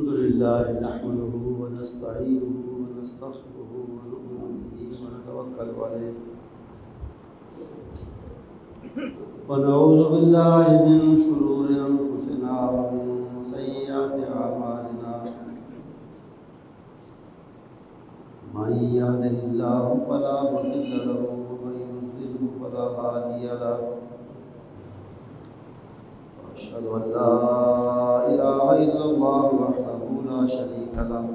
الحمد لله نحمده ونستعينه ونستغفره ونؤمن به ونتوكل عليه ونعوذ بالله من شرور أنفسنا ومن سيئات أعمالنا من يهده الله فلا مضل له ومن يضلل فلا هادي له وأشهد أن لا إله إلا الله وحده لا شريك له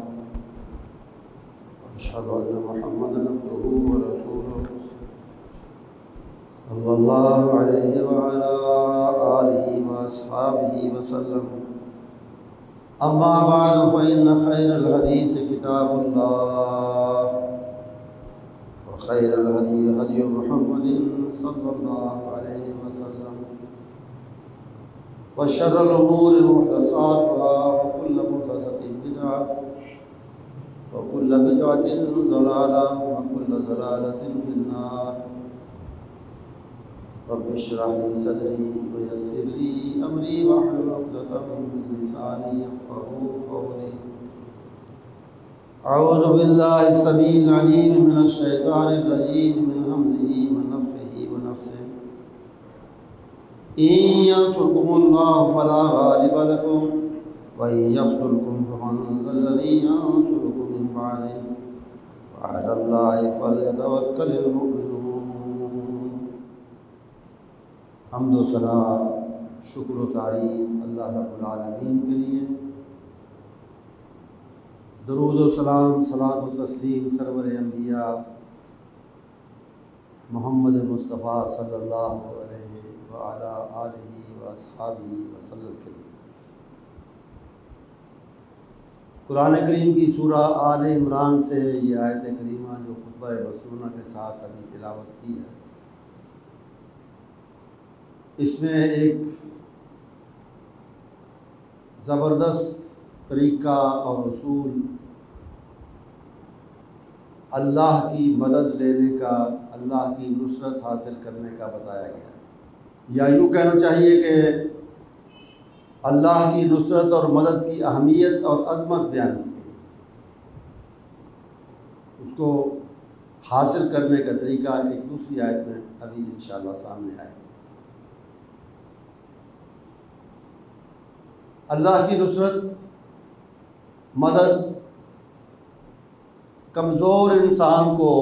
وأشهد أن محمدا عبده ورسوله صلى الله عليه وعلى آله وأصحابه وسلم أما بعد فإن خير الحديث كتاب الله وخير الهدي هدي محمد صلى الله عليه وسلم وشر الأمور محدثاتها وكل محدثة بدعة وكل بدعة ضلالة وكل ضلالة في النار رب اشرح لي صدري ويسر لي أمري واحلل عقدة من لساني يفقهوا قولي أعوذ بالله السميع العليم من الشيطان الرجيم من همزه ونفخه ونفثه إن ينصركم الله فلا غالب لكم وإن يخذلكم فمن ذا الذي ينصركم من بعده وعلى الله فليتوكل المؤمنون۔ حمد و ثنا، شکر و تعریف اللہ رب العالمین کے لیے، درود و سلام، صلاۃ و تسلیم سرور انبیاء محمد مصطفیٰ صلی اللہ علیہ وعلی آلہ واصحابہ وسلم کے لیے۔ قرآن کریم کی سورہ آل عمران سے یہ آیت کریمہ جو خطبہ مسنونہ کے ساتھ ابھی تلاوت کی ہے، اس میں ایک زبردست طریقہ اور اصول اللہ کی مدد لینے کا، اللہ کی نصرت حاصل کرنے کا بتایا گیا ہے، یا یوں کہنا چاہیے کہ اللہ کی نصرت اور مدد کی اہمیت اور عظمت بیان کی گئی، اس کو حاصل کرنے کا طریقہ ایک دوسری آیت میں ابھی انشاءاللہ سامنے آئے۔ اللہ کی نصرت، مدد کمزور انسان کو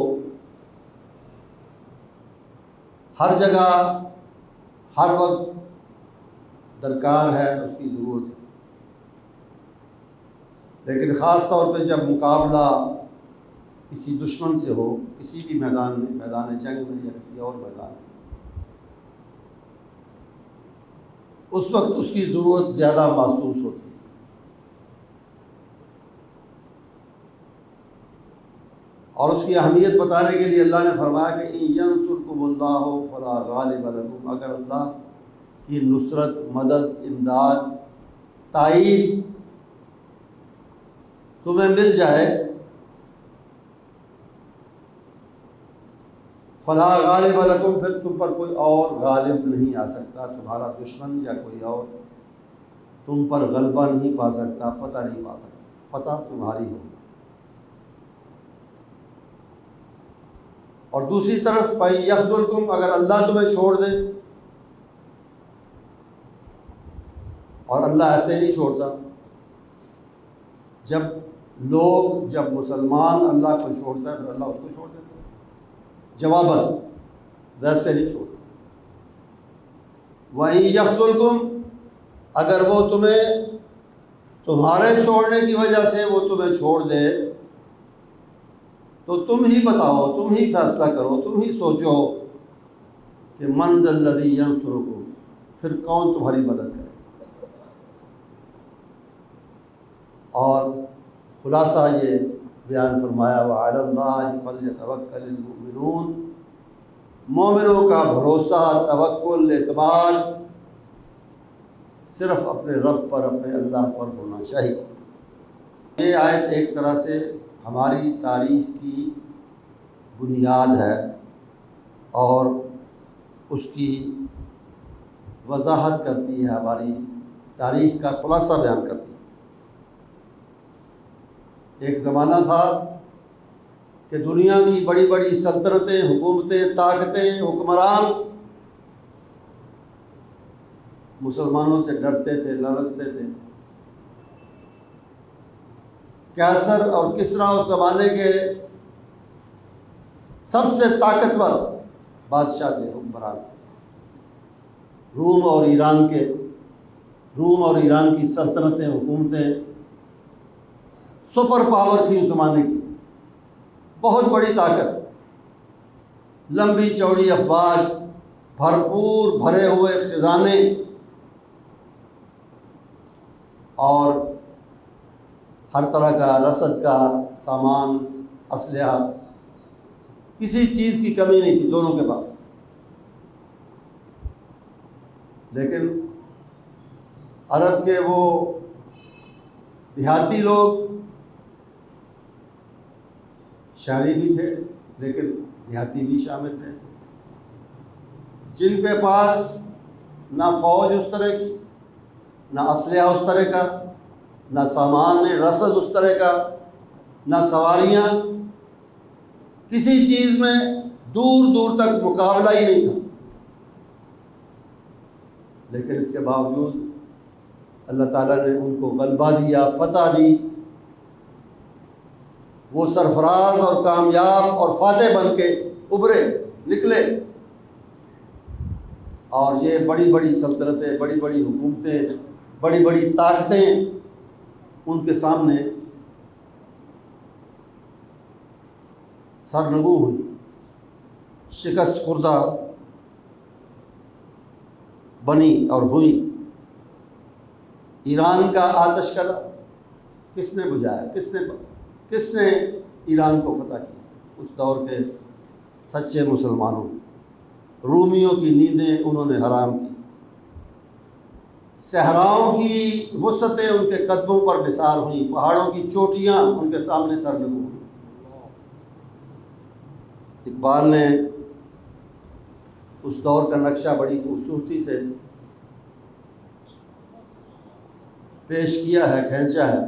ہر جگہ ہر وقت درکار ہے، اس کی ضرورت ہے، لیکن خاص طور پہ جب مقابلہ کسی دشمن سے ہو، کسی بھی میدان میں، میدان جنگ میں یا کسی اور میدان میں، اس وقت اس کی ضرورت زیادہ محسوس ہوتی ہے۔ اور اس کی اہمیت بتانے کے لیے اللہ نے فرمایا کہ ان ینصرکم اللہ فلا غالب لکم، اگر اللہ کی نصرت، مدد، امداد، تائید تمہیں مل جائے، فلا غالب لکم، پھر تم پر کوئی اور غالب نہیں آ سکتا، تمہارا دشمن یا کوئی اور تم پر غلبہ نہیں پا سکتا، فتح نہیں پا سکتا، فتح تمہاری ہوگی۔ اور دوسری طرف فَإِن يَخْذُلْكُمْ، اگر اللہ تمہیں چھوڑ دے، اور اللہ ایسے نہیں چھوڑتا، جب مسلمان اللہ کو چھوڑتا ہے پھر اللہ اس کو چھوڑ دیتا ہے، جواباً ویسے نہیں چھوڑتا۔ وَإِن يَخْذُلْكُمْ، اگر وہ تمہارے چھوڑنے کی وجہ سے وہ تمہیں چھوڑ دے تو تم ہی بتاؤ، تم ہی فیصلہ کرو، تم ہی سوچو کہ من ذا الذی ینصرکم، پھر کون تمہاری مدد کرے۔ اور خلاصہ یہ بیان فرمایا وعلی اللہ فلیتوکل المؤمنون، مومنوں کا بھروسہ، توکل، اعتماد صرف اپنے رب پر، اپنے اللہ پر ہونا چاہیے۔ یہ آیت ایک طرح سے ہماری تاریخ کی بنیاد ہے اور اس کی وضاحت کرتی ہے، ہماری تاریخ کا خلاصہ بیان کرتی ہے۔ ایک زمانہ تھا کہ دنیا کی بڑی بڑی سلطنتیں، حکومتیں، طاقتیں، حکمران مسلمانوں سے ڈرتے تھے، لرزتے تھے۔ قیصر اور کسریٰ اس زمانے کے سب سے طاقتور بادشاہ تھے، حکمران۔ روم اور ایران کی سلطنتیں، حکومتیں سپر پاور تھی اس زمانے کی، بہت بڑی طاقت، لمبی چوڑی افواج، بھرپور بھرے ہوئے خزانے اور ہر طرح کا رسد کا سامان، اسلحہ، کسی چیز کی کمی نہیں تھی دونوں کے پاس۔ لیکن عرب کے وہ دیہاتی لوگ، شہری بھی تھے لیکن دیہاتی بھی شامل تھے، جن کے پاس نہ فوج اس طرح کی، نہ اسلحہ اس طرح کا، نہ سامان رسد اس طرح کا، نہ سواریاں، کسی چیز میں دور دور تک مقابلہ ہی نہیں تھا۔ لیکن اس کے باوجود اللہ تعالیٰ نے ان کو غلبہ دیا، فتح دی، وہ سرفراز اور کامیاب اور فاتح بن کے ابھرے نکلے، اور یہ بڑی بڑی سلطنتیں، بڑی بڑی حکومتیں، بڑی بڑی طاقتیں ان کے سامنے سرنگوں ہوئی، شکست خوردہ بنی اور ہوئی۔ ایران کا آتش کلا کس نے بجھایا؟ کس نے ایران کو فتح کیا؟ اس دور کے سچے مسلمانوں۔ رومیوں کی نیندیں انہوں نے حرام کی، صحراؤں کی وسعتیں ان کے قدموں پر نثار ہوئیں، پہاڑوں کی چوٹیاں ان کے سامنے سرنگوں ہوئیں۔ اقبال نے اس دور کا نقشہ بڑی خوبصورتی سے پیش کیا ہے، کھینچا ہے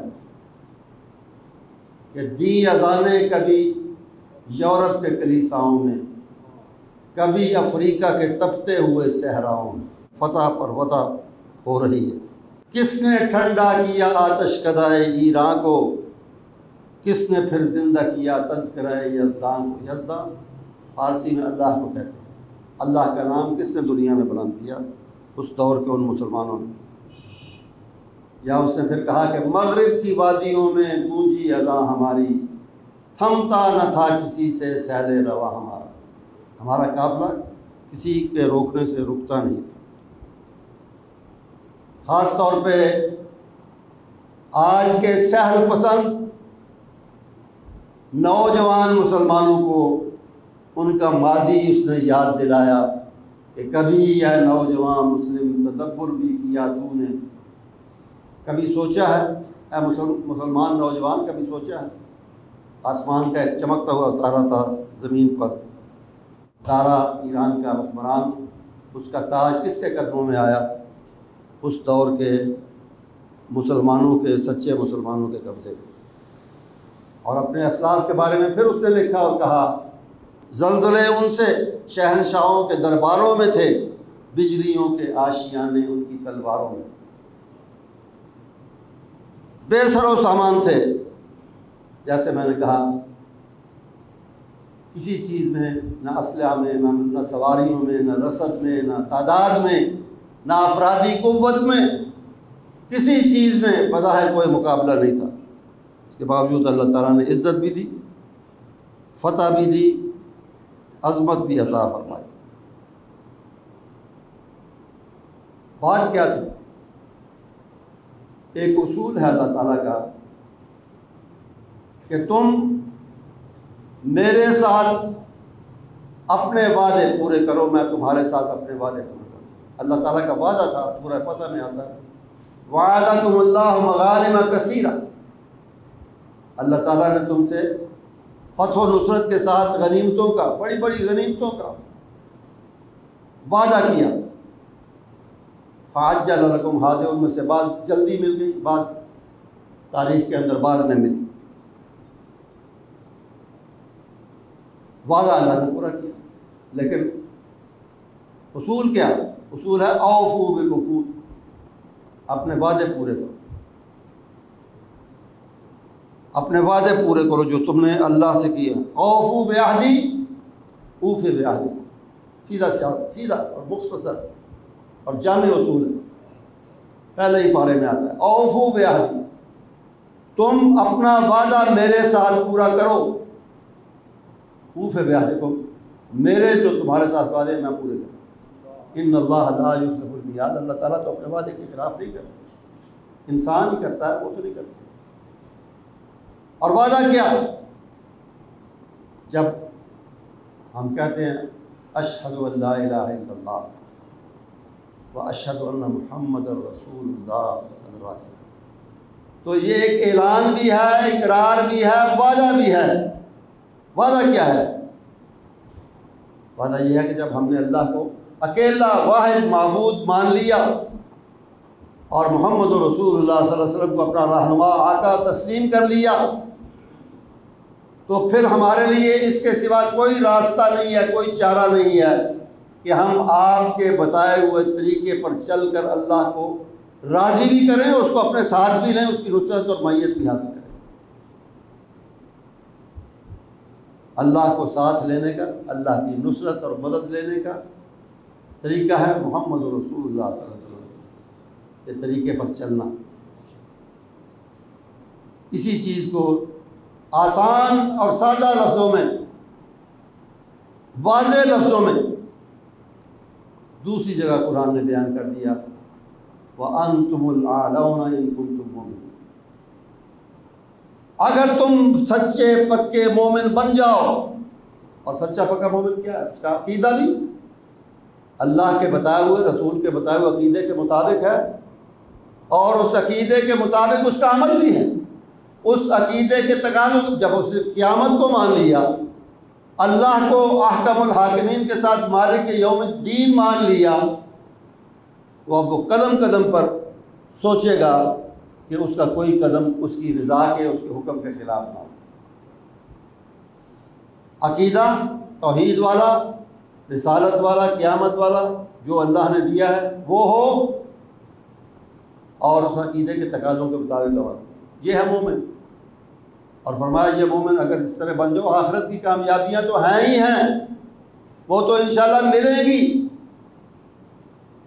کہ دی اذانیں کبھی یورپ کے کلیساؤں میں، کبھی افریقہ کے تپتے ہوئے صحراؤں میں، فتح پر فتح ہو رہی ہے۔ کس نے ٹھنڈا کیا آتش کدائے ایران کو، کس نے پھر زندہ کیا تذکرہ یزدان کو؟ یزدان فارسی میں اللہ کو کہتے ہیں۔ اللہ کا نام کس نے دنیا میں بلند کیا؟ اس دور کے ان مسلمانوں نے۔ یا اس نے پھر کہا کہ مغرب کی وادیوں میں گونجی اذاں ہماری، تھمتا نہ تھا کسی سے سیل روا ہمارا۔ ہمارا قافلہ کسی کے روکنے سے رکتا نہیں تھا۔ خاص طور پہ آج کے سہل پسند نوجوان مسلمانوں کو ان کا ماضی اس نے یاد دلایا کہ کبھی یہ نوجوان مسلم تدبر بھی کیا تو نے؟ کبھی سوچا ہے اے مسلمان نوجوان، کبھی سوچا ہے آسمان کا ایک چمکتا ہوا تارا تھا زمین پر، تارا ایران کا حکمران، اس کا تاج کس کے قدموں میں آیا؟ اس دور کے مسلمانوں کے، سچے مسلمانوں کے قبضے میں۔ اور اپنے اسلاف کے بارے میں پھر اس نے لکھا اور کہا، زلزلے ان سے شہنشاہوں کے درباروں میں تھے، بجلیوں کے آشیانے ان کی تلواروں میں، بے سر و سامان تھے۔ جیسے میں نے کہا، کسی چیز میں، نہ اسلحہ میں، نہ سواریوں میں، نہ رسد میں، نہ تعداد میں، نہ افرادی قوت میں، کسی چیز میں بظاہر کوئی مقابلہ نہیں تھا۔ اس کے باوجود اللہ تعالیٰ نے عزت بھی دی، فتح بھی دی، عظمت بھی عطا فرمائی۔ بات کیا تھی؟ ایک اصول ہے اللہ تعالیٰ کا کہ تم میرے ساتھ اپنے وعدے پورے کرو، میں تمہارے ساتھ اپنے وعدے پورے کروں۔ اللہ تعالیٰ کا وعدہ تھا، سورہ فتح میں آتا ہے، وعدکم اللہ مغانم کثیرہ۔ اللہ تعالیٰ نے تم سے فتح و نصرت کے ساتھ غنیمتوں کا، بڑی بڑی غنیمتوں کا وعدہ کیا۔ فعجل لکم ہذہ، ان میں سے بعض جلدی مل گئی، بعض تاریخ کے اندر بعد میں ملی۔ وعدہ اللہ نے پورا کیا. لیکن اصول کیا ہے؟ اصول ہے اوفو بالعقود، اپنے وعدے پورے کرو، اپنے وعدے پورے کرو جو تم نے اللہ سے کیے. اوفو بعہدی اوف بعہدی، سیدھا اور مختصر اور جامع اصول ہے، پہلے ہی پارے میں آتا ہے. اوفو بعہدی، تم اپنا وعدہ میرے ساتھ پورا کرو. اوف بعہدکم، میرے جو تمہارے ساتھ وعدے ہیں میں پورے کروں. ان اللہ لا یخلف المیعاد، اللہ تعالیٰ تو اپنے وعدے کے خلاف نہیں کرتا، انسان ہی کرتا ہے، وہ تو نہیں کرتا. اور وعدہ کیا؟ جب ہم کہتے ہیں اشہد ان لا الہ الا اللہ واشہد ان محمد رسول اللہ صلی اللہ علیہ وسلم، تو یہ ایک اعلان بھی ہے، اقرار بھی ہے، وعدہ بھی ہے. وعدہ کیا ہے؟ وعدہ یہ ہے کہ جب ہم نے اللہ کو اکیلا واحد معبود مان لیا اور محمد رسول اللہ صلی اللہ علیہ وسلم کو اپنا رہنما آقا تسلیم کر لیا، تو پھر ہمارے لیے اس کے سوا کوئی راستہ نہیں ہے، کوئی چارہ نہیں ہے کہ ہم آپ کے بتائے ہوئے طریقے پر چل کر اللہ کو راضی بھی کریں اور اس کو اپنے ساتھ بھی لیں، اس کی نصرت اور معیت بھی حاصل کریں. اللہ کو ساتھ لینے کا، اللہ کی نصرت اور مدد لینے کا طریقہ ہے محمد رسول اللہ صلی اللہ علیہ وسلم کے طریقے پر چلنا. اسی چیز کو آسان اور سادہ لفظوں میں، واضح لفظوں میں دوسری جگہ قرآن نے بیان کر دیا وَأَنْتُمُ الْأَعْلَوْنَ إِن كُنتُم مُؤْمِنِينَ. اگر تم سچے پکے مومن بن جاؤ، اور سچا پکا مومن کیا ہے؟ اس کا عقیدہ بھی اللہ کے بتائے ہوئے، رسول کے بتائے ہوئے عقیدے کے مطابق ہے، اور اس عقیدے کے مطابق اس کا عمل بھی ہے. اس عقیدے کے تقاضوں، جب اس قیامت کو مان لیا، اللہ کو احکم الحاکمین کے ساتھ مالک یوم الدین مان لیا، وہ اب وہ قدم قدم پر سوچے گا کہ اس کا کوئی قدم اس کی رضا کے، اس کے حکم کے خلاف نہ ہو. عقیدہ توحید والا، رسالت والا، قیامت والا جو اللہ نے دیا ہے وہ ہو، اور اس عقیدے کے تقاضوں کے مطابق عمل. یہ ہے مومن. اور فرمایا یہ مومن اگر اس طرح بن جاؤ، آخرت کی کامیابیاں تو ہیں ہی ہیں، وہ تو انشاءاللہ ملیں گی.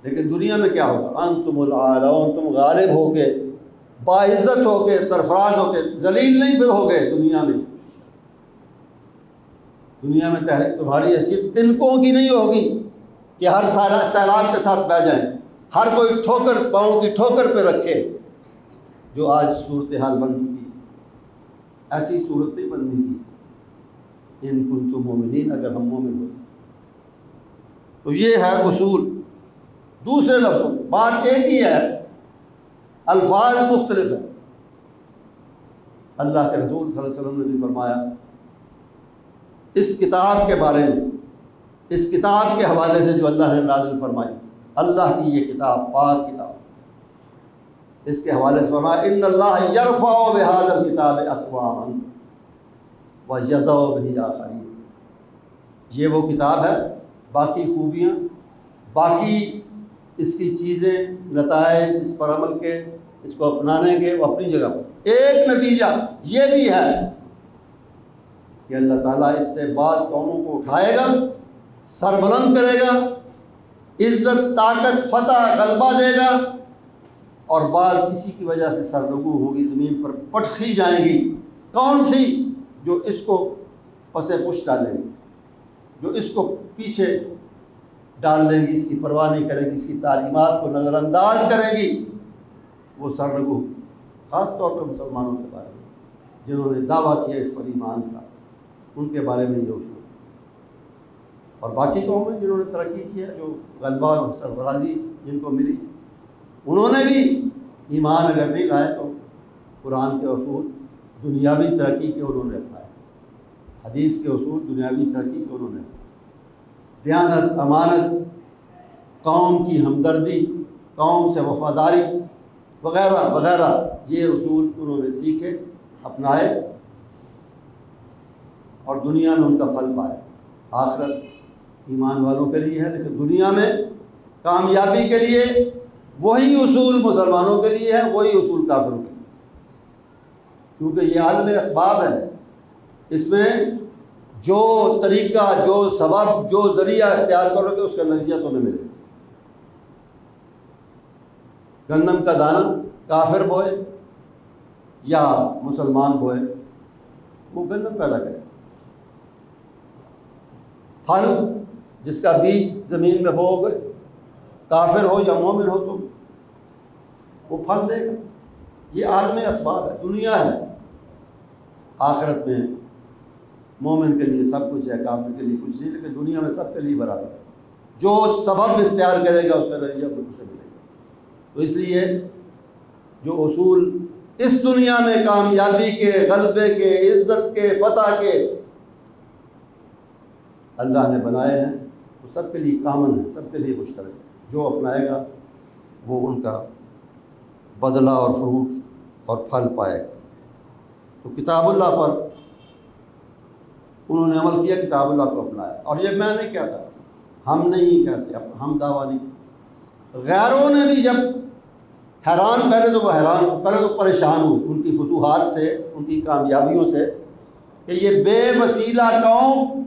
لیکن دنیا میں کیا ہوگا؟ انتم الاعلون، تم غالب ہو کے، باعزت ہو کے، سرفراز ہو کے، ذلیل نہیں پھر ہو گئے دنیا میں. دنیا میں تحریک تمہاری حیثیت تنکوں کی نہیں ہوگی کہ ہر سیلاب کے ساتھ بہ جائیں، ہر کوئی ٹھوکر پاؤں کی ٹھوکر پہ رکھے، جو آج صورتحال بن چکی. ایسی صورت نہیں بننی تھی. ان کنتم مومنین، اگر ہم مومن ہوتے. تو یہ ہے اصول. دوسرے لفظوں بات ایک ہی ہے، الفاظ مختلف ہیں. اللہ کے رسول صلی اللہ علیہ وسلم نے بھی فرمایا اس کتاب کے بارے میں، اس کتاب کے حوالے سے جو اللہ نے نازل فرمائی، اللہ کی یہ کتاب، پاک کتاب، اس کے حوالے سے فرمایا ان اللہ یرفع بہذا الکتاب اقواما ویضع بہ آخرین. یہ وہ کتاب ہے، باقی خوبیاں، باقی اس کی چیزیں، نتائج، اس پر عمل کے، اس کو اپنانے کے، وہ اپنی جگہ پر. ایک نتیجہ یہ بھی ہے کہ اللہ تعالیٰ اس سے بعض قوموں کو اٹھائے گا، سربلند کرے گا، عزت، طاقت، فتح، غلبہ دے گا، اور بعض اسی کی وجہ سے سرنگو ہوگی، زمین پر پٹخی جائیں گی. کون سی؟ جو اس کو پس پش ڈالیں گی، جو اس کو پیچھے ڈال دیں گی، اس کی پرواہ نہیں کریں گی، اس کی تعلیمات کو نظر انداز کریں گی، وہ سرنگو. خاص طور پر مسلمانوں کے بارے میں جنہوں نے دعویٰ کیا اس پر ایمان کا، ان کے بارے میں یہ اصول. اور باقی قومیں جنہوں نے ترقی کی ہے، جو غلبہ اور سرفرازی جن کو ملی، انہوں نے بھی ایمان اگر نہیں لائے تو قرآن کے اصول دنیاوی ترقی کے انہوں نے اپنائے، حدیث کے اصول دنیاوی ترقی کے انہوں نے اپنائے. دیانت، امانت، قوم کی ہمدردی، قوم سے وفاداری وغیرہ وغیرہ، یہ اصول انہوں نے سیکھے، اپنائے، اور دنیا میں ان کا پھل پایا. آخرت ایمان والوں کے لیے ہے، لیکن دنیا میں کامیابی کے لیے وہی اصول مسلمانوں کے لیے ہے، وہی اصول کافروں کے لیے، کیونکہ یہ عالم اسباب ہے۔ اس میں جو طریقہ، جو سبب، جو ذریعہ اختیار کرو گے اس کا نتیجہ تمہیں ملے گا۔ گندم کا دانہ کافر بوئے یا مسلمان بوئے، وہ گندم پیدا کرے۔ پھل جس کا بیج زمین میں بو گئے، کافر ہو یا مومن ہو تم، وہ پھل دے گا۔ یہ عالم اسباب ہے، دنیا ہے۔ آخرت میں مومن کے لیے سب کچھ ہے، کافر کے لیے کچھ نہیں، لیکن دنیا میں سب کے لیے برابر ہے۔ جو سبب اختیار کرے گا اس کا نتیجہ اسے ملے گا۔ تو اس لیے جو اصول اس دنیا میں کامیابی کے، غلبے کے، عزت کے، فتح کے اللہ نے بنائے ہیں، وہ سب کے لیے کامن ہے، سب کے لیے مشترک ہے۔ جو اپنائے گا وہ ان کا بدلہ اور فروٹ اور پھل پائے گا۔ تو کتاب اللہ پر انہوں نے عمل کیا، کتاب اللہ کو اپنایا۔ اور یہ میں نہیں کہتا، ہم نہیں کہتے، ہم دعویٰ نہیں، غیروں نے بھی جب حیران، پہلے تو وہ حیران، پہلے تو پریشان ہوئے ان کی فتوحات سے، ان کی کامیابیوں سے، کہ یہ بے وسیلہ قوم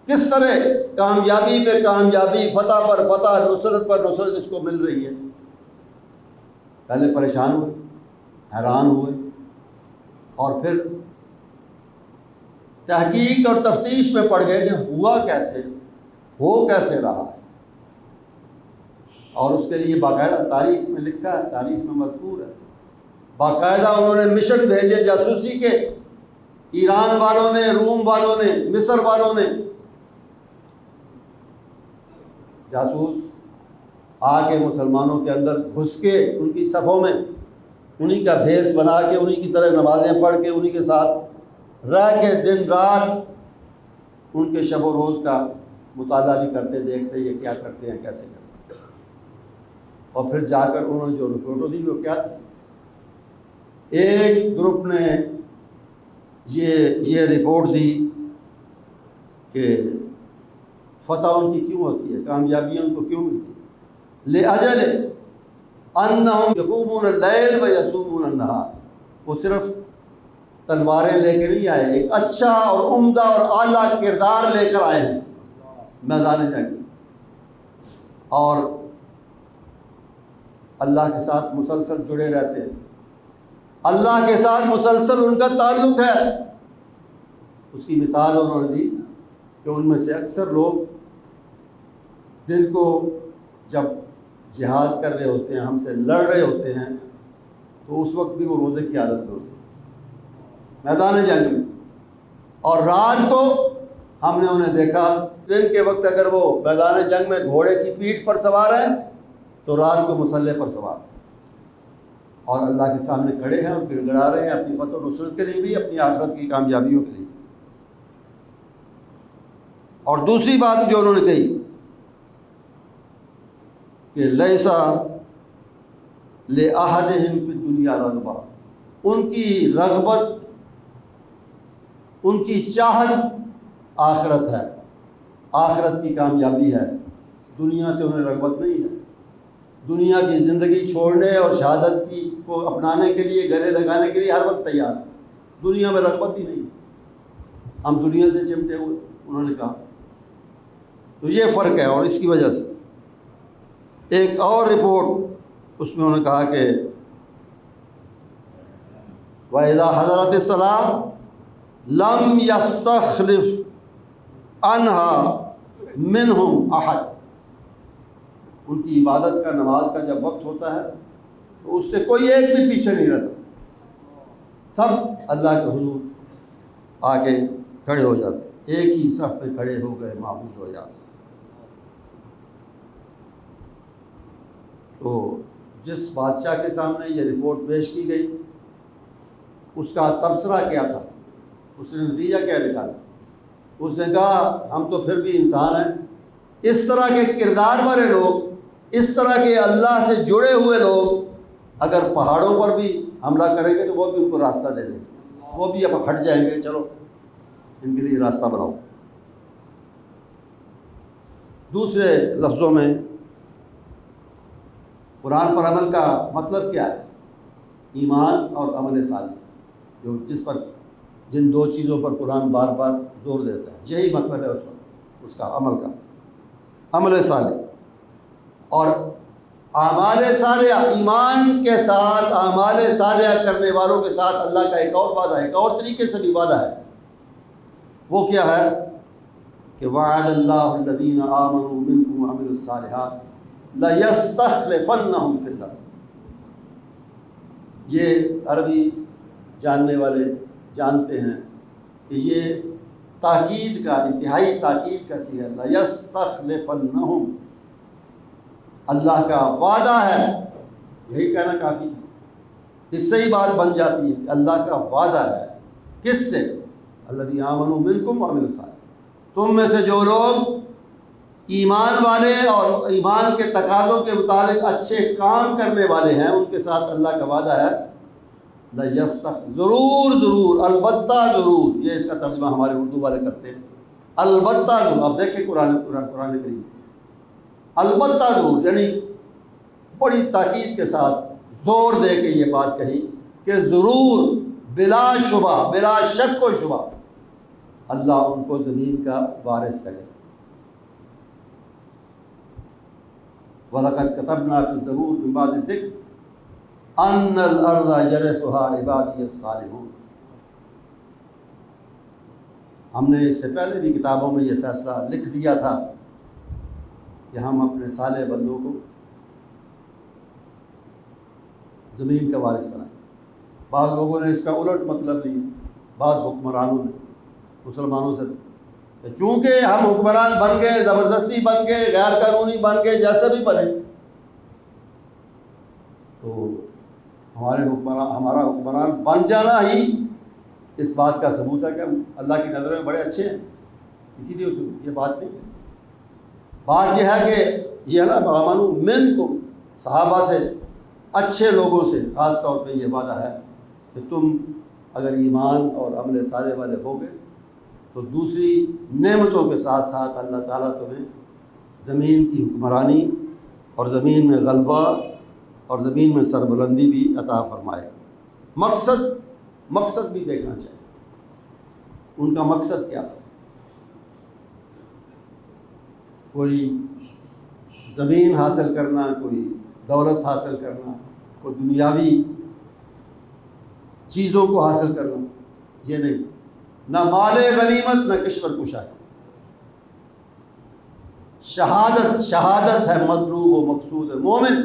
کس طرح کامیابی پہ کامیابی، فتح پر فتح، نصرت پر نصرت اس کو مل رہی ہے۔ پہلے پریشان ہوئے، حیران ہوئے، اور پھر تحقیق اور تفتیش میں پڑ گئے کہ ہوا کیسے، ہو کیسے رہا ہے۔ اور اس کے لیے باقاعدہ تاریخ میں لکھا ہے، تاریخ میں مذکور ہے، باقاعدہ انہوں نے مشن بھیجے جاسوسی کے، ایران والوں نے، روم والوں نے، مصر والوں نے، جاسوس آ کے مسلمانوں کے اندر گھس کے ان کی صفوں میں انہی کا بھیس بنا کے، انہی کی طرح نمازیں پڑھ کے، انہی کے ساتھ رہ کے دن رات ان کے شب و روز کا مطالعہ بھی کرتے، دیکھتے یہ کیا کرتے ہیں، کیسے کرتے ہیں۔ اور پھر جا کر انہوں نے جو رپورٹوں دی وہ کیا تھی؟ ایک گروپ نے یہ رپورٹ دی کہ فتح ان کی کیوں ہوتی ہے، کامیابیاں ان کو کیوں ملتی ہیں؟ لِأَجَلِ أَنَّهُمْ يَقُومُونَ اللَّيْلَ وَيَصُومُونَ النَّهَارَ۔ وہ صرف تلواریں لے کے نہیں آئے، ایک اچھا اور عمدہ اور اعلیٰ کردار لے کر آئے ہیں میدان جنگ، اور اللہ کے ساتھ مسلسل جڑے رہتے ہیں، اللہ کے ساتھ مسلسل ان کا تعلق ہے۔ اس کی مثال انہوں نے دی کہ ان میں سے اکثر لوگ دن کو جب جہاد کر رہے ہوتے ہیں، ہم سے لڑ رہے ہوتے ہیں، تو اس وقت بھی وہ روزے کی عادت میں ہوتے ہیں میدان جنگ میں، اور رات کو ہم نے انہیں دیکھا دن کے وقت اگر وہ میدان جنگ میں گھوڑے کی پیٹھ پر سوار ہیں تو رات کو مسلح پر سوار ہیں، اور اللہ کے سامنے کھڑے ہیں اور گڑ گڑا رہے ہیں اپنی فتح و نصرت کے لیے بھی، اپنی آخرت کی کامیابیوں کے لیے۔ اور دوسری بات جو انہوں نے کہی کہ لیسا لأحدہم فی الدنیا رغبہ، ان کی رغبت، ان کی چاہت آخرت ہے، آخرت کی کامیابی ہے، دنیا سے انہیں رغبت نہیں ہے۔ دنیا کی زندگی چھوڑنے اور شہادت کی کو اپنانے کے لیے، گلے لگانے کے لیے ہر وقت تیار ہے، دنیا میں رغبت ہی نہیں، ہم دنیا سے چمٹے ہوئے، انہوں نے کہا۔ تو یہ فرق ہے، اور اس کی وجہ سے ایک اور رپورٹ اس میں انہوں نے کہا کہ وَإِذَا حَضَرَتِ الصَّلَاةُ لَمْ يَسْتَخْلِفْ عَنْهَا مِنْهُمْ أَحَدٌ، ان کی عبادت کا، نماز کا جب وقت ہوتا ہے تو اس سے کوئی ایک بھی پیچھے نہیں رہتا، سب اللہ کے حضور آ کے کھڑے ہو جاتے، ایک ہی صف پہ کھڑے ہو گئے معبود و یاس۔ تو جس بادشاہ کے سامنے یہ رپورٹ پیش کی گئی اس کا تبصرہ کیا تھا، اس نے نتیجہ کیا نکالا؟ اس نے کہا ہم تو پھر بھی انسان ہیں، اس طرح کے کردار والے لوگ، اس طرح کے اللہ سے جڑے ہوئے لوگ اگر پہاڑوں پر بھی حملہ کریں گے تو وہ بھی ان کو راستہ دے دیں گے، وہ بھی اب ہٹ جائیں گے، چلو ان کے لیے راستہ بناؤ۔ دوسرے لفظوں میں قرآن پر عمل کا مطلب کیا ہے؟ ایمان اور عمل صالح، جس پر جن دو چیزوں پر قرآن بار بار زور دیتا ہے، یہی مطلب ہے اس کا عمل کا، عمل صالح۔ اور اعمال صالحہ، ایمان کے ساتھ اعمال صالحہ کرنے والوں کے ساتھ اللہ کا ایک اور وعدہ ہے، ایک اور طریقے سے بھی وعدہ ہے۔ وہ کیا ہے کہ وعد اللہ الذین آمنوا منکم وعملوا الصالحات لَيَسْتَخْلِفَنَّهُمْ فِي الْأَرْضِ۔ یہ عربی جاننے والے جانتے ہیں کہ یہ تاکید کا، انتہائی تاکید کا صیغہ ہے، لَيَسْتَخْلِفَنَّهُمْ، اللہ کا وعدہ ہے، یہی کہنا کافی ہے، اس سے ہی بات بن جاتی ہے کہ اللہ کا وعدہ ہے۔ کس سے؟ الذین آمنوا منکم وعملوا الصالحات، تم میں سے جو لوگ ایمان والے اور ایمان کے تقاضوں کے مطابق اچھے کام کرنے والے ہیں، ان کے ساتھ اللہ کا وعدہ ہے ضرور ضرور، البتہ ضرور، یہ اس کا ترجمہ ہمارے اردو والے کرتے ہیں، البتہ ضرور۔ اب دیکھیں قرآن کریم، البتہ ضرور یعنی بڑی تاکید کے ساتھ زور دے کے یہ بات کہی کہ ضرور، بلا شبہ، بلا شک و شبہ اللہ ان کو زمین کا وارث کرے۔ وَلَقَدْ كَتَبْنَا فِي الزَّبُورِ مِن بَعْدِ الذِّكْرِ أَنَّ الْأَرْضَ يَرِثُهَا عِبَادِيَ الصَّالِحُونَ۔ ہم نے اس سے پہلے بھی کتابوں میں یہ فیصلہ لکھ دیا تھا کہ ہم اپنے صالح بندوں کو زمین کا وارث بنائیں۔ بعض لوگوں نے اس کا الٹ مطلب لیا، بعض حکمرانوں نے مسلمانوں سے، کہ چونکہ ہم حکمران بن گئے، زبردستی بن گئے، غیر قانونی بن گئے، جیسے بھی بنے، تو ہمارا حکمران بن جانا ہی اس بات کا ثبوت ہے کہ ہم اللہ کی نظر میں بڑے اچھے ہیں، اسی لیے یہ بات نہیں ہے۔ بات یہ ہے کہ یہ ہے نا، آمنوا منکم، صحابہ سے، اچھے لوگوں سے خاص طور پہ یہ وعدہ ہے کہ تم اگر ایمان اور عمل صالح والے ہو گئے تو دوسری نعمتوں کے ساتھ ساتھ اللہ تعالیٰ تمہیں زمین کی حکمرانی اور زمین میں غلبہ اور زمین میں سربلندی بھی عطا فرمائے۔ مقصد بھی دیکھنا چاہیے، ان کا مقصد کیا تھا؟ کوئی زمین حاصل کرنا، کوئی دولت حاصل کرنا، کوئی دنیاوی چیزوں کو حاصل کرنا، یہ نہیں، نہ مال غنیمت نہ کشور کشائی۔ شہادت ہے مطلوب و مقصود ہے مومن،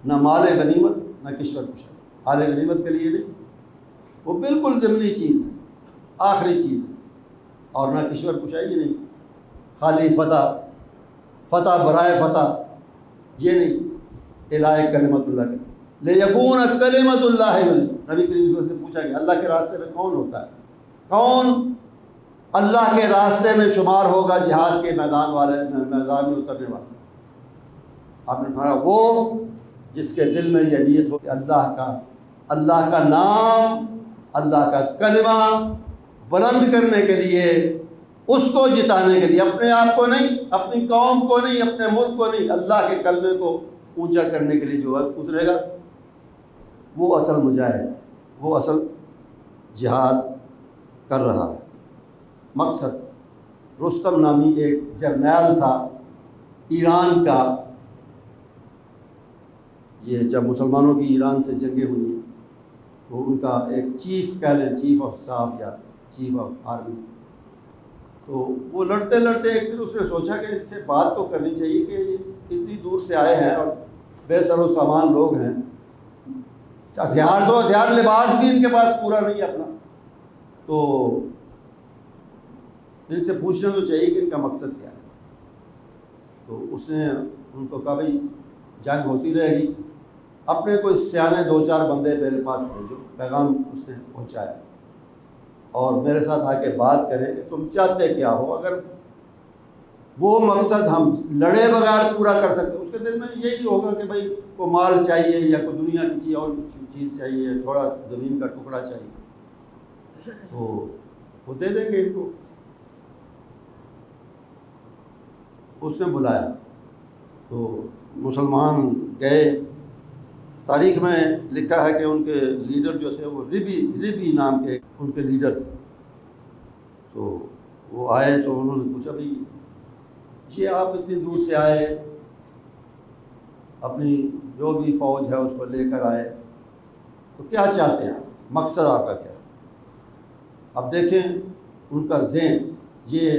نہ مال غنیمت نہ کشور کشائی۔ مال غنیمت کے لیے نہیں، وہ بالکل ضمنی چیز ہے، آخری چیز ہے، اور نہ کشور کشائی، یہ نہیں، خالی فتح برائے فتح، یہ نہیں، الہ کلمت اللہ کے لیکون کلمت اللہ علیہ۔ نبی کریم صلی اللہ علیہ وسلم سے پوچھا کہ اللہ کے راستے میں کون ہوتا ہے، کون اللہ کے راستے میں شمار ہوگا جہاد کے میدان میں اترنے والا؟ آپ نے کہا وہ جس کے دل میں یہ نیت ہو کہ اللہ کا نام، اللہ کا کلمہ بلند کرنے کے لیے، اس کو جتانے کے لیے، اپنے آپ کو نہیں، اپنی قوم کو نہیں، اپنے ملک کو نہیں، اللہ کے کلمے کو اونچا کرنے کے لیے جو ہے اترے گا، وہ اصل مجاہد ہے، وہ اصل جہاد کر رہا ہے۔ مقصد، رستم نامی ایک جرنیل تھا ایران کا، یہ جب مسلمانوں کی ایران سے جنگیں ہوئی تو ان کا ایک چیف کہہ لیں، چیف آف اسٹاف یا چیف آف آرمی، تو وہ لڑتے لڑتے ایک دن اس نے سوچا کہ ان سے بات تو کرنی چاہیے کہ یہ اتنی دور سے آئے ہیں اور بے سر و سامان لوگ ہیں، ہتھیار لباس بھی ان کے پاس پورا نہیں ہے اپنا، تو ان سے پوچھنا تو چاہیے کہ ان کا مقصد کیا ہے۔ تو اس نے ان کو کہا بھائی جنگ ہوتی رہے گی، اپنے کوئی سیانے 2-4 بندے میرے پاس بھیجو، پیغام اس نے پہنچایا، اور میرے ساتھ آ کے بات کریں کہ تم چاہتے کیا ہو، اگر وہ مقصد ہم لڑے بغیر پورا کر سکتے، اس کے دل میں یہی ہوگا کہ بھائی کو مال چاہیے یا کوئی دنیا کی چیز اور چیز چاہیے، تھوڑا زمین کا ٹکڑا چاہیے، تو وہ دے دیں گے ان کو۔ اس نے بلایا تو مسلمان گئے۔ تاریخ میں لکھا ہے کہ ان کے لیڈر جو تھے وہ ربی نام کے ان کے لیڈر تھے۔ تو وہ آئے تو انہوں نے پوچھا بھائی یہ آپ اتنی دور سے آئے، اپنی جو بھی فوج ہے اس کو لے کر آئے، تو کیا چاہتے ہیں آپ، مقصد آپ کا کیا؟ اب دیکھیں ان کا ذہن، یہ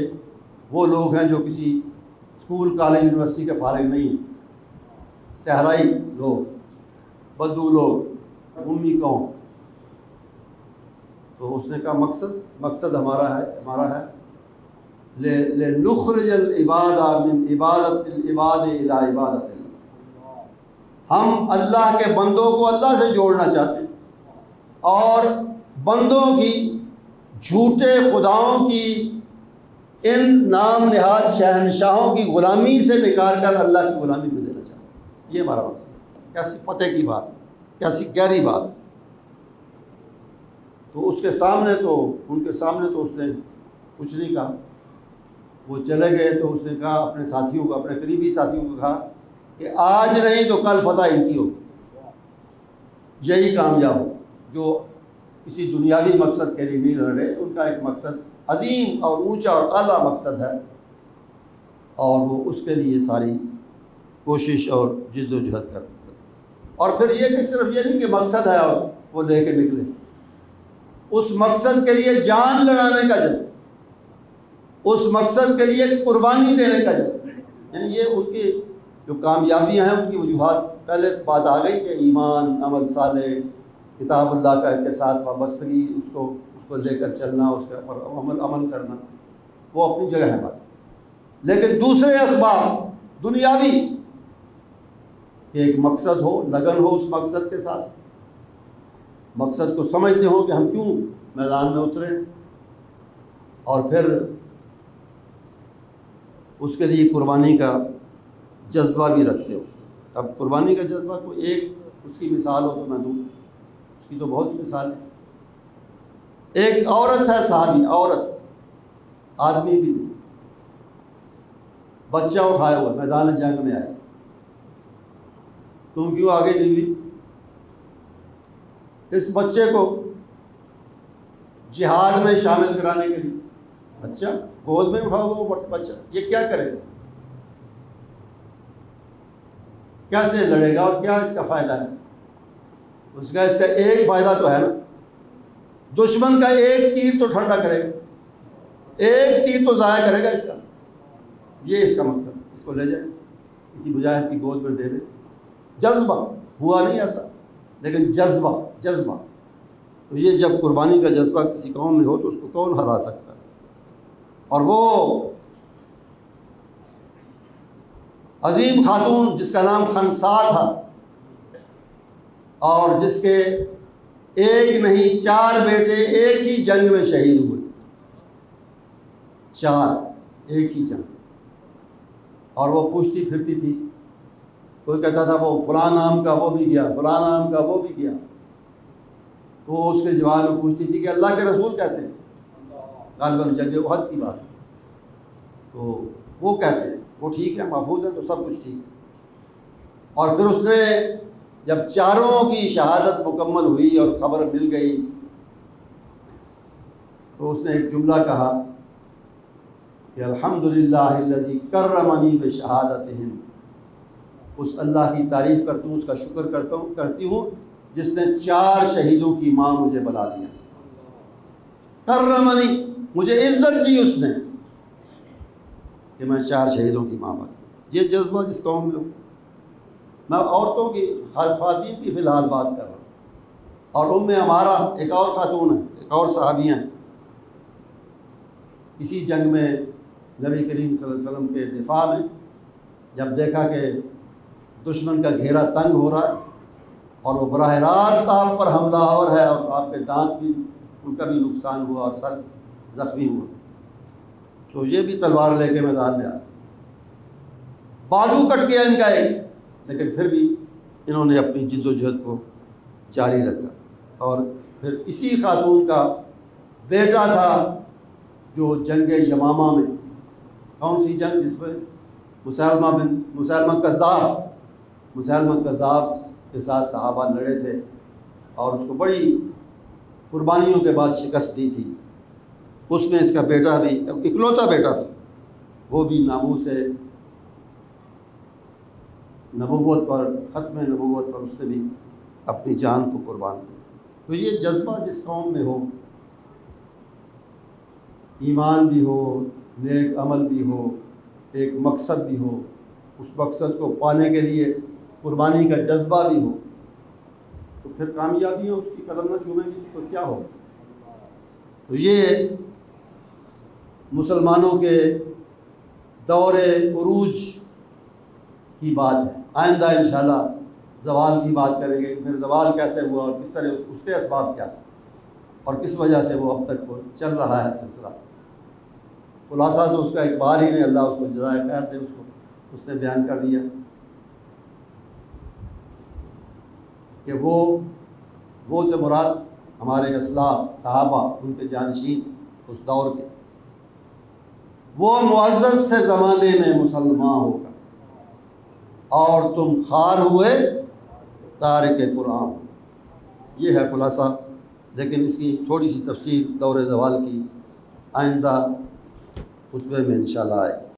وہ لوگ ہیں جو کسی اسکول کالج یونیورسٹی کے فارغ نہیں ہیں، صحرائی لوگ، بدو لوگ، امی قوم۔ تو اس نے کہا مقصد ہمارا ہے لنخرج العباد من عبادت العباد الی عبادت اللہ، ہم اللہ کے بندوں کو اللہ سے جوڑنا چاہتے ہیں اور بندوں کی جھوٹے خداؤں کی ان نام نہاد شہنشاہوں کی غلامی سے نکال کر اللہ کی غلامی میں دینا چاہتے ہیں۔ یہ ہمارا مقصد ہے۔ کیسی پتہ کی بات، کیسی گہری بات۔ تو ان کے سامنے تو اس نے کچھ نہیں کہا، وہ چلے گئے۔ تو اس نے کہا اپنے ساتھیوں کو، اپنے قریبی ساتھیوں کو کہا کہ آج نہیں تو کل فتح ان کی ہوگی، یہی کامیاب ہو۔ جو کسی دنیاوی مقصد کے لیے نہیں لڑ رہے، ان کا ایک مقصد عظیم اور اونچا اور اعلیٰ مقصد ہے، اور وہ اس کے لیے ساری کوشش اور جد و جہد کرتے ہیں۔ اور پھر یہ کہ صرف یہ نہیں کہ مقصد ہے اور وہ لے کے نکلے، اس مقصد کے لیے جان لڑانے کا جذبہ، اس مقصد کے لیے قربانی دینے کا جذبہ۔ یعنی یہ ان کی جو کامیابیاں ہیں ان کی وجوہات، پہلے بات آ گئی کہ ایمان، عمل صالح، کتاب اللہ کا کے ساتھ وابستگی، اس کو لے کر چلنا، اس کے اوپر عمل کرنا، وہ اپنی جگہ ہے بات۔ لیکن دوسرے اسباب دنیاوی کہ ایک مقصد ہو، لگن ہو اس مقصد کے ساتھ، مقصد کو سمجھتے ہو کہ ہم کیوں میدان میں اترے، اور پھر اس کے لیے قربانی کا جذبہ بھی رکھتے ہو۔ اب قربانی کا جذبہ کو ایک اس کی مثال ہو تو میں دوں، اس کی تو بہت مثال ہے۔ ایک عورت ہے صحابی، عورت، آدمی بھی نہیں، بچہ اٹھائے ہوا میدان جنگ میں آئے، تم کیوں آگے بیوی؟ اس بچے کو جہاد میں شامل کرانے کے لیے۔ بچہ گود میں اٹھاؤ گا وہ بچہ، یہ کیا کرے گا، کیسے لڑے گا، اور کیا اس کا فائدہ ہے؟ اس کا ایک فائدہ تو ہے نا، دشمن کا ایک تیر تو ٹھنڈا کرے گا، ایک تیر تو ضائع کرے گا اس کا۔ یہ اس کا مقصد، اس کو لے جائیں کسی مجاہد کی گود میں دے دیں۔ جذبہ ہوا نہیں ایسا، لیکن جذبہ تو یہ جب قربانی کا جذبہ کسی قوم میں ہو تو اس کو کون ہرا سکتا ہے؟ اور وہ عظیم خاتون جس کا نام خنسا تھا، اور جس کے ایک نہیں 4 بیٹے ایک ہی جنگ میں شہید ہوئے، 4 ایک ہی جنگ، اور وہ پوچھتی پھرتی تھی، کوئی کہتا تھا وہ فلاں نام کا وہ بھی گیا، فلاں نام کا وہ بھی گیا، تو وہ اس کے جواب میں پوچھتی تھی کہ اللہ کے رسول کیسے، غالباً جنگ احد کی بات، تو وہ کیسے، وہ ٹھیک ہے، محفوظ ہے، تو سب کچھ ٹھیک ہے۔ اور پھر اس نے جب 4 کی شہادت مکمل ہوئی اور خبر مل گئی، تو اس نے ایک جملہ کہا کہ الحمدللہ الذی کرمنی بشہادتہم، اس اللہ کی تعریف کرتا ہوں، اس کا شکر کرتی ہوں جس نے 4 شہیدوں کی ماں مجھے بنا دیا۔ کرمنی، مجھے عزت دی اس نے کہ میں 4 شہیدوں کی ماں بنا۔ یہ جذبہ جس قوم میں ہو، میں عورتوں کی، خواتین کی فی الحال بات کر رہا ہوں، اور ام ہمارا ایک اور خاتون ہے، ایک اور صحابیہ ہیں، اسی جنگ میں نبی کریم صلی اللہ علیہ وسلم کے دفاع میں جب دیکھا کہ دشمن کا گھیرا تنگ ہو رہا ہے اور وہ براہ راست آپ پر حملہ آور ہے، اور آپ کے دانت بھی، ان کا بھی نقصان ہوا اور سر زخمی ہوا، تو یہ بھی تلوار لے کے میدان میں آ، بازو کٹ گیا ان کا ایک، لیکن پھر بھی انہوں نے اپنی جد و جہد کو جاری رکھا۔ اور پھر اسی خاتون کا بیٹا تھا جو جنگ یمامہ میں، کون سی جنگ جس میں مسیلمہ کذاب کے ساتھ صحابہ لڑے تھے اور اس کو بڑی قربانیوں کے بعد شکست دی تھی۔ اس میں اس کا بیٹا بھی، اکلوتا بیٹا تھا، وہ بھی ناموس نبوت پر، ختم نبوت پر اس نے بھی اپنی جان کو قربان کیا۔ تو یہ جذبہ جس قوم میں ہو، ایمان بھی ہو، نیک عمل بھی ہو، ایک مقصد بھی ہو، اس مقصد کو پانے کے لیے قربانی کا جذبہ بھی ہو، تو پھر کامیابیاں اس کی قدم نہ چومیں گی تو کیا ہو۔ تو یہ مسلمانوں کے دور عروج کی بات ہے۔ آئندہ انشاءاللہ زوال کی بات کریں گے، پھر زوال کیسے ہوا اور کس طرح اس کے اسباب کیا تھے اور کس وجہ سے وہ اب تک وہ چل رہا ہے سلسلہ۔ خلاصہ تو اس کا ایک بار ہی نے، اللہ اس کو جزائے خیر دے، اس نے بیان کر دیا کہ وہ سے مراد ہمارے اسلاف صحابہ، ان کے جانشین اس دور کے، وہ معزز سے زمانے میں مسلمان ہوگا اور تم خوار ہوئے تارک قرآن ہو۔ یہ ہے خلاصہ، لیکن اس کی تھوڑی سی تفصیل دور زوال کی آئندہ خطبے میں انشاءاللہ آئے گی۔